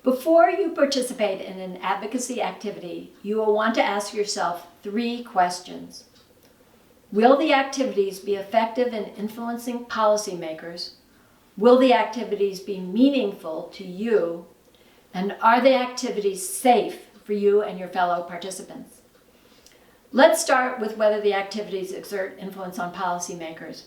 Before you participate in an advocacy activity, you will want to ask yourself 3 questions. Will the activities be effective in influencing policymakers? Will the activities be meaningful to you? And are the activities safe for you and your fellow participants? Let's start with whether the activities exert influence on policymakers.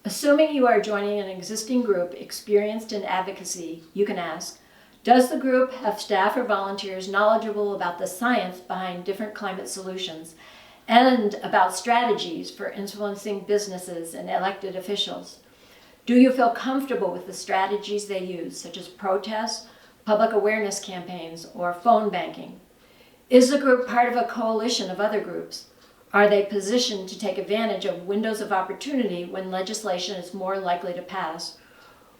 Assuming you are joining an existing group experienced in advocacy, you can ask, does the group have staff or volunteers knowledgeable about the science behind different climate solutions and about strategies for influencing businesses and elected officials? Do you feel comfortable with the strategies they use, such as protests, public awareness campaigns, or phone banking? Is the group part of a coalition of other groups? Are they positioned to take advantage of windows of opportunity when legislation is more likely to pass,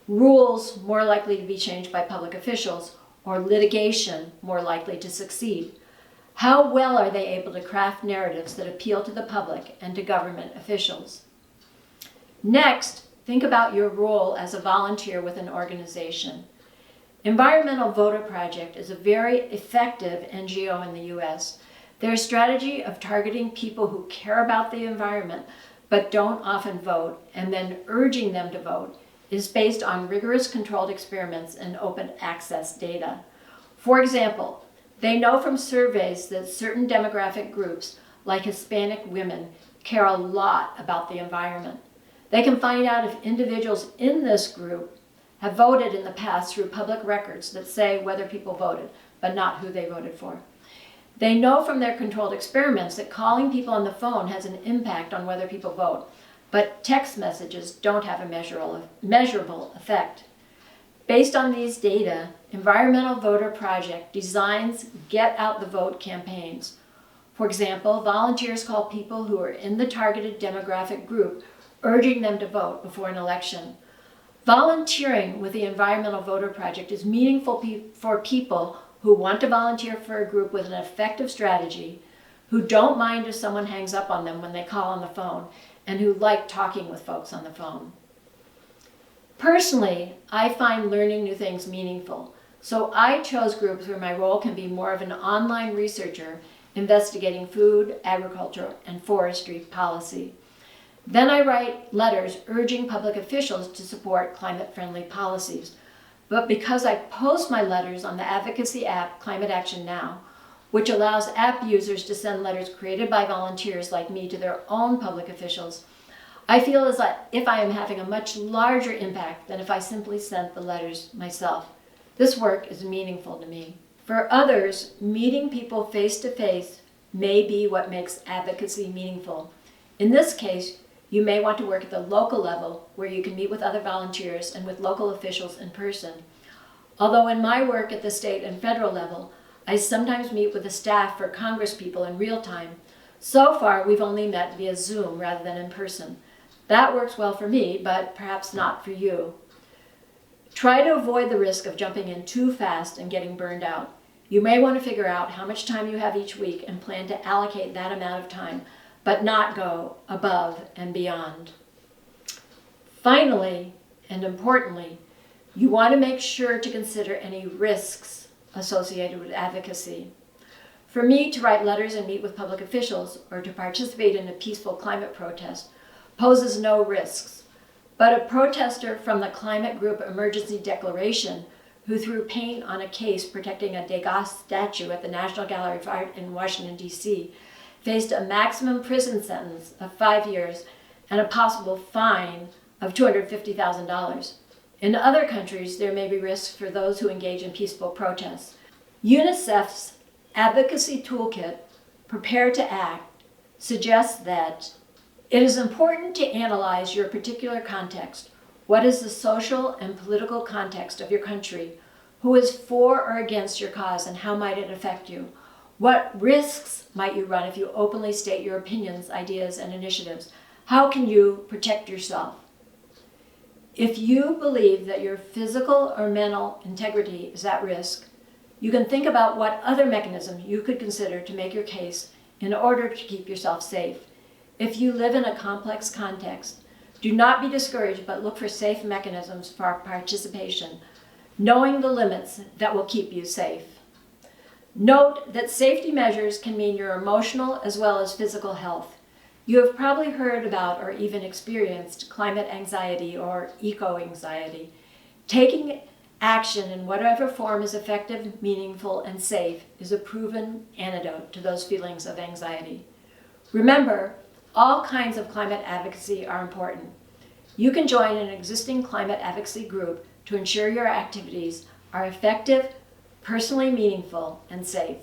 rules more likely to be changed by public officials, or litigation more likely to succeed? How well are they able to craft narratives that appeal to the public and to government officials? Next, think about your role as a volunteer with an organization. Environmental Voter Project is a very effective NGO in the US. Their strategy of targeting people who care about the environment but don't often vote and then urging them to vote is based on rigorous controlled experiments and open access data. For example, they know from surveys that certain demographic groups, like Hispanic women, care a lot about the environment. They can find out if individuals in this group have voted in the past through public records that say whether people voted, but not who they voted for. They know from their controlled experiments that calling people on the phone has an impact on whether people vote, but text messages don't have a measurable effect. Based on these data, Environmental Voter Project designs get out the vote campaigns. For example, volunteers call people who are in the targeted demographic group, urging them to vote before an election. Volunteering with the Environmental Voter Project is meaningful for people who want to volunteer for a group with an effective strategy, who don't mind if someone hangs up on them when they call on the phone, and who like talking with folks on the phone. Personally, I find learning new things meaningful, so I chose groups where my role can be more of an online researcher investigating food, agriculture, and forestry policy. Then I write letters urging public officials to support climate-friendly policies. But because I post my letters on the advocacy app Climate Action Now, which allows app users to send letters created by volunteers like me to their own public officials, I feel as if I am having a much larger impact than if I simply sent the letters myself. This work is meaningful to me. For others, meeting people face-to-face may be what makes advocacy meaningful. In this case, you may want to work at the local level where you can meet with other volunteers and with local officials in person. Although in my work at the state and federal level, I sometimes meet with the staff for congresspeople in real time. So far, we've only met via Zoom rather than in person. That works well for me, but perhaps not for you. Try to avoid the risk of jumping in too fast and getting burned out. You may want to figure out how much time you have each week and plan to allocate that amount of time, but not go above and beyond. Finally, and importantly, you want to make sure to consider any risks associated with advocacy. For me, to write letters and meet with public officials or to participate in a peaceful climate protest poses no risks. But a protester from the climate group Emergency Declaration who threw paint on a case protecting a Degas statue at the National Gallery of Art in Washington, D.C., faced a maximum prison sentence of 5 years and a possible fine of $250,000. In other countries, there may be risks for those who engage in peaceful protests. UNICEF's Advocacy Toolkit, Prepare to Act, suggests that it is important to analyze your particular context. What is the social and political context of your country? Who is for or against your cause, and how might it affect you? What risks might you run if you openly state your opinions, ideas, and initiatives? How can you protect yourself? If you believe that your physical or mental integrity is at risk, you can think about what other mechanisms you could consider to make your case in order to keep yourself safe. If you live in a complex context, do not be discouraged, but look for safe mechanisms for participation. knowing the limits that will keep you safe. Note that safety measures can mean your emotional as well as physical health. You have probably heard about or even experienced climate anxiety or eco-anxiety. Taking action in whatever form is effective, meaningful, and safe is a proven antidote to those feelings of anxiety. Remember, all kinds of climate advocacy are important. You can join an existing climate advocacy group to ensure your activities are effective, personally meaningful, and safe.